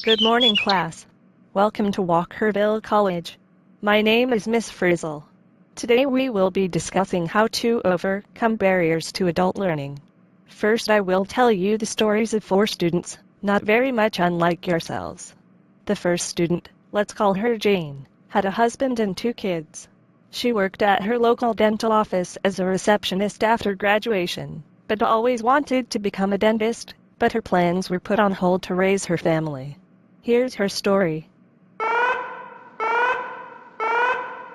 Good morning, class. Welcome to Walkerville College. My name is Miss Frizzle. Today we will be discussing how to overcome barriers to adult learning. First, I will tell you the stories of 4 students, not very much unlike yourselves. The first student, let's call her Jane, had a husband and 2 kids. She worked at her local dental office as a receptionist after graduation, but always wanted to become a dentist, but her plans were put on hold to raise her family. Here's her story.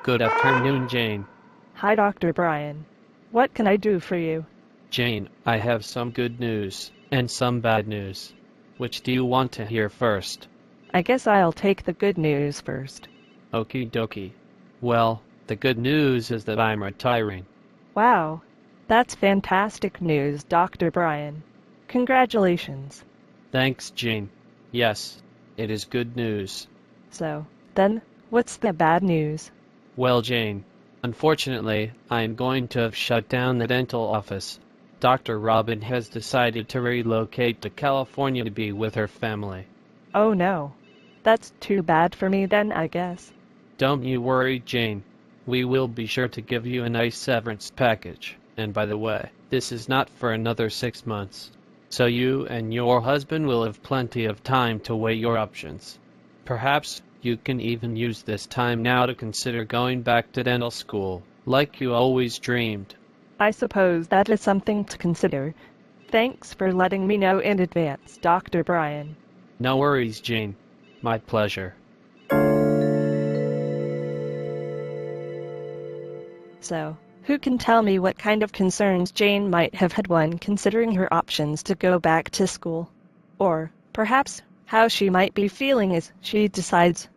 Good afternoon, Jane. Hi, Dr. Brian. What can I do for you? Jane, I have some good news and some bad news. Which do you want to hear first? I guess I'll take the good news first. Okie dokie. Well, the good news is that I'm retiring. Wow, that's fantastic news, Dr. Brian. Congratulations. Thanks, Jane. Yes, it is good news. So, then, what's the bad news? Well, Jane, unfortunately, I am going to have shut down the dental office. Dr. Robin has decided to relocate to California to be with her family. Oh no. That's too bad for me then, I guess. Don't you worry, Jane. We will be sure to give you a nice severance package. And by the way, this is not for another 6 months. So you and your husband will have plenty of time to weigh your options. Perhaps you can even use this time now to consider going back to dental school, like you always dreamed. I suppose that is something to consider. Thanks for letting me know in advance, Dr. Brian. No worries, Jane. My pleasure. So, who can tell me what kind of concerns Jane might have had when considering her options to go back to school? Or, perhaps, how she might be feeling as she decides?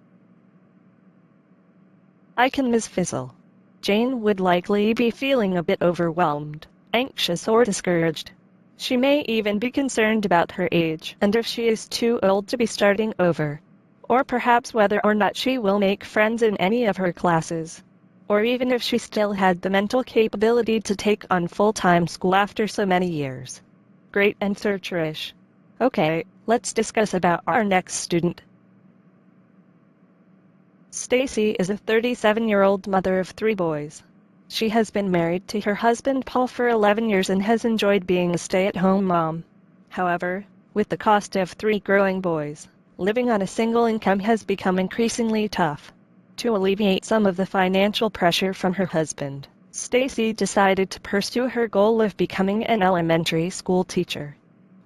I can Miss Fizzle. Jane would likely be feeling a bit overwhelmed, anxious or discouraged. She may even be concerned about her age and if she is too old to be starting over. Or perhaps whether or not she will make friends in any of her classes. Or even if she still had the mental capability to take on full-time school after so many years. Great answer, Trish. Okay, let's discuss about our next student. Stacy is a 37-year-old mother of 3 boys. She has been married to her husband Paul for 11 years and has enjoyed being a stay-at-home mom. However, with the cost of 3 growing boys, living on a single income has become increasingly tough. To alleviate some of the financial pressure from her husband, Stacy decided to pursue her goal of becoming an elementary school teacher.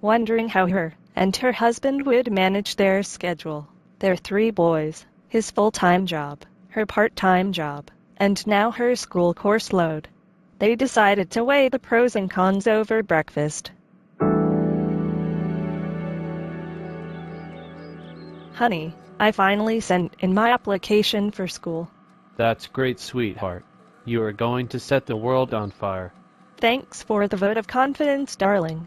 Wondering how her and her husband would manage their schedule, their 3 boys, his full-time job, her part-time job, and now her school course load, they decided to weigh the pros and cons over breakfast. Honey, I finally sent in my application for school. That's great, sweetheart. You are going to set the world on fire. Thanks for the vote of confidence, darling.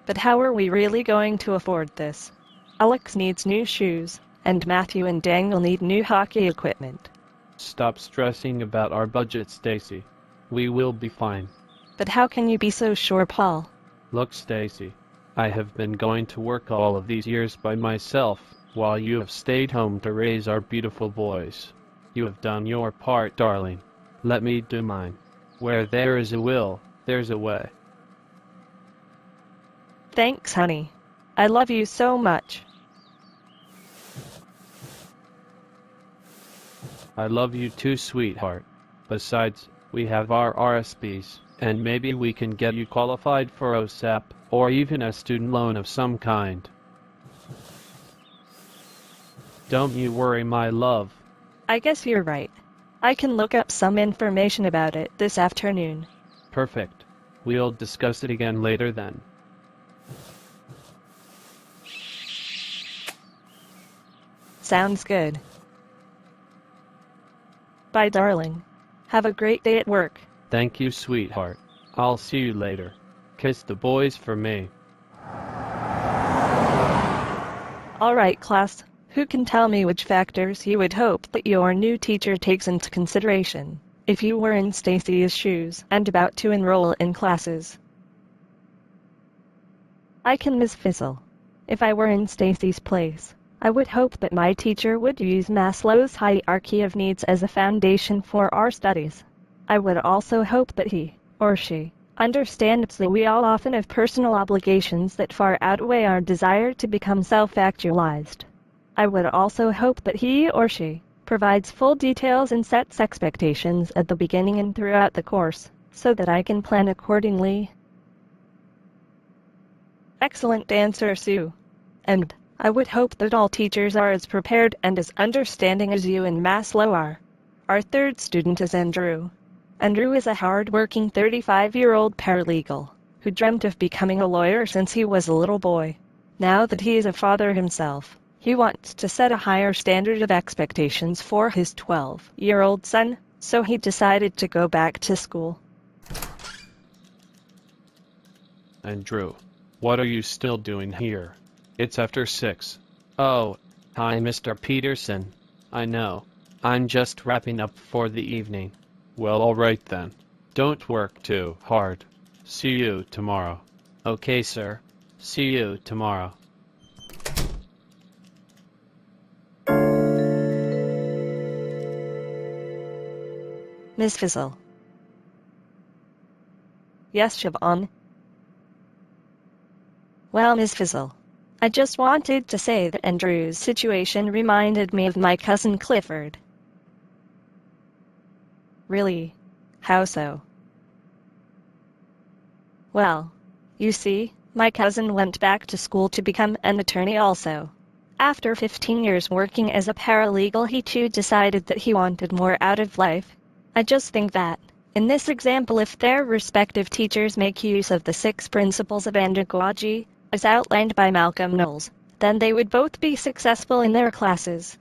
But how are we really going to afford this? Alex needs new shoes, and Matthew and Daniel need new hockey equipment. Stop stressing about our budget, Stacy. We will be fine. But how can you be so sure, Paul? Look, Stacy, I have been going to work all of these years by myself, while you have stayed home to raise our beautiful boys. You have done your part, darling. Let me do mine. Where there is a will, there's a way. Thanks, honey. I love you so much. I love you too, sweetheart. Besides, we have our RSPs, and maybe we can get you qualified for OSAP, or even a student loan of some kind. Don't you worry, my love. I guess you're right. I can look up some information about it this afternoon. Perfect. We'll discuss it again later then. Sounds good. Bye, darling. Have a great day at work. Thank you, sweetheart. I'll see you later. Kiss the boys for me. All right, class. Who can tell me which factors you would hope that your new teacher takes into consideration if you were in Stacy's shoes and about to enroll in classes? I can Miss Fizzle. If I were in Stacy's place, I would hope that my teacher would use Maslow's hierarchy of needs as a foundation for our studies. I would also hope that he, or she, understands that we all often have personal obligations that far outweigh our desire to become self-actualized. I would also hope that he or she provides full details and sets expectations at the beginning and throughout the course, so that I can plan accordingly. Excellent answer, Sue. And I would hope that all teachers are as prepared and as understanding as you and Maslow are. Our third student is Andrew. Andrew is a hard-working 35-year-old paralegal who dreamt of becoming a lawyer since he was a little boy. Now that he is a father himself, he wants to set a higher standard of expectations for his 12-year-old son, so he decided to go back to school. Andrew, what are you still doing here? It's after 6. Oh, hi, Mr. Peterson. I know. I'm just wrapping up for the evening. Well, all right then. Don't work too hard. See you tomorrow. Okay, sir. See you tomorrow. Miss Fizzle. Yes, Siobhan. Well, Miss Fizzle, I just wanted to say that Andrew's situation reminded me of my cousin Clifford. Really? How so? Well, you see, my cousin went back to school to become an attorney also. After 15 years working as a paralegal, he too decided that he wanted more out of life. I just think that, in this example, if their respective teachers make use of the 6 principles of Andragogy, as outlined by Malcolm Knowles, then they would both be successful in their classes.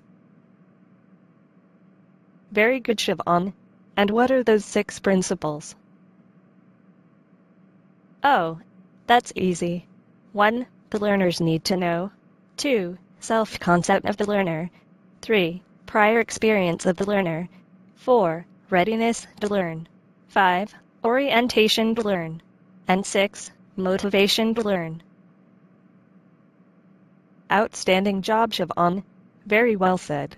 Very good, Siobhan. And what are those 6 principles? Oh, that's easy. 1. The learners need to know. 2. Self-concept of the learner. 3. Prior experience of the learner. 4. Readiness to learn. 5. Orientation to learn. And 6. Motivation to learn. Outstanding job, Siobhan. Very well said.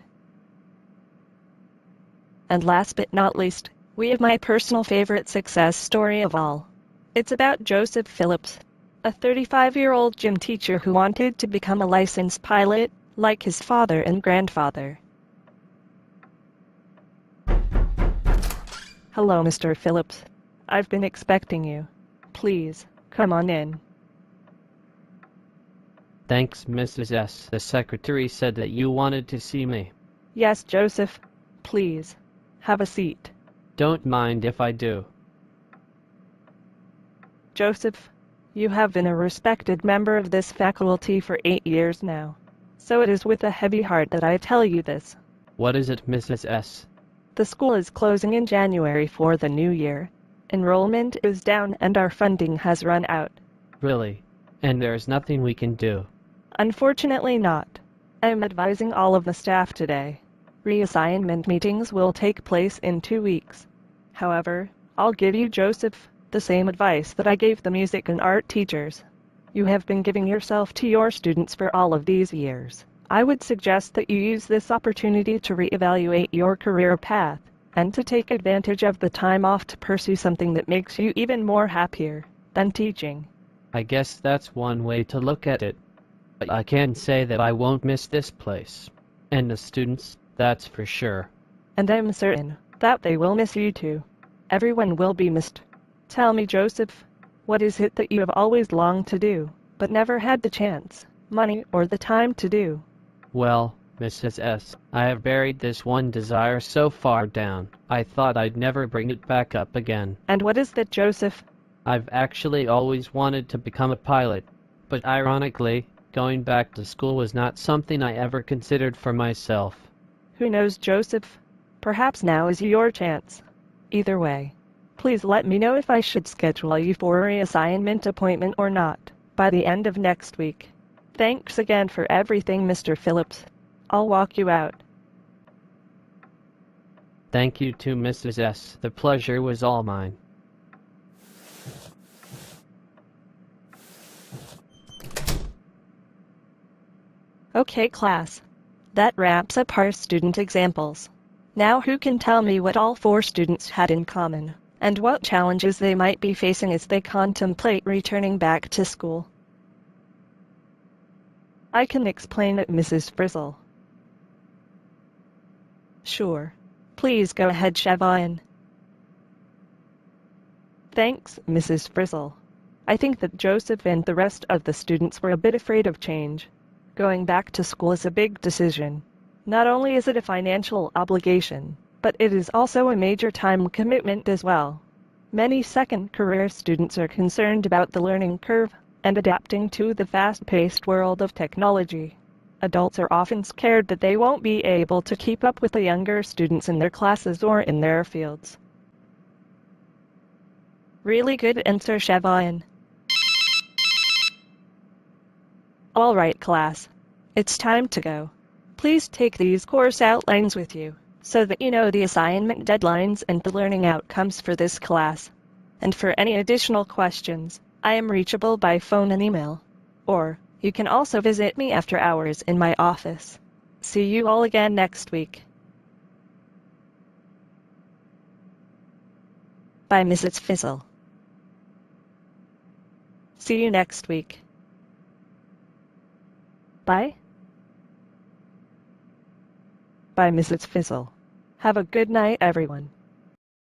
And last but not least, we have my personal favorite success story of all. It's about Joseph Phillips, a 35-year-old gym teacher who wanted to become a licensed pilot, like his father and grandfather. Hello, Mr. Phillips. I've been expecting you. Please, come on in. Thanks, Mrs. S. The secretary said that you wanted to see me. Yes, Joseph. Please, have a seat. Don't mind if I do. Joseph, you have been a respected member of this faculty for 8 years now. So it is with a heavy heart that I tell you this. What is it, Mrs. S.? The school is closing in January for the new year. Enrollment is down and our funding has run out. Really? And there's nothing we can do? Unfortunately not. I am advising all of the staff today. Reassignment meetings will take place in 2 weeks. However, I'll give you, Joseph, the same advice that I gave the music and art teachers. You have been giving yourself to your students for all of these years. I would suggest that you use this opportunity to reevaluate your career path and to take advantage of the time off to pursue something that makes you even more happier than teaching. I guess that's one way to look at it. But I can say that I won't miss this place. And the students, that's for sure. And I'm certain that they will miss you too. Everyone will be missed. Tell me, Joseph, what is it that you have always longed to do, but never had the chance, money, or the time to do? Well, Mrs. S., I have buried this one desire so far down, I thought I'd never bring it back up again. And what is that, Joseph? I've actually always wanted to become a pilot, but ironically, going back to school was not something I ever considered for myself. Who knows, Joseph? Perhaps now is your chance. Either way, please let me know if I should schedule you for a reassignment appointment or not by the end of next week. Thanks again for everything, Mr. Phillips. I'll walk you out. Thank you to Mrs. S. The pleasure was all mine. Okay, class. That wraps up our student examples. Now who can tell me what all 4 students had in common, and what challenges they might be facing as they contemplate returning back to school? I can explain it, Mrs. Frizzle. Sure. Please go ahead, Siobhan. Thanks, Mrs. Frizzle. I think that Joseph and the rest of the students were a bit afraid of change. Going back to school is a big decision. Not only is it a financial obligation, but it is also a major time commitment as well. Many second career students are concerned about the learning curve and adapting to the fast-paced world of technology. Adults are often scared that they won't be able to keep up with the younger students in their classes or in their fields. Really good answer, Siobhan. All right, class. It's time to go. Please take these course outlines with you, so that you know the assignment deadlines and the learning outcomes for this class. And for any additional questions, I am reachable by phone and email. Or, you can also visit me after hours in my office. See you all again next week. By Mrs. Fizzle. See you next week. Bye. By Mrs. Fizzle. Have a good night, everyone.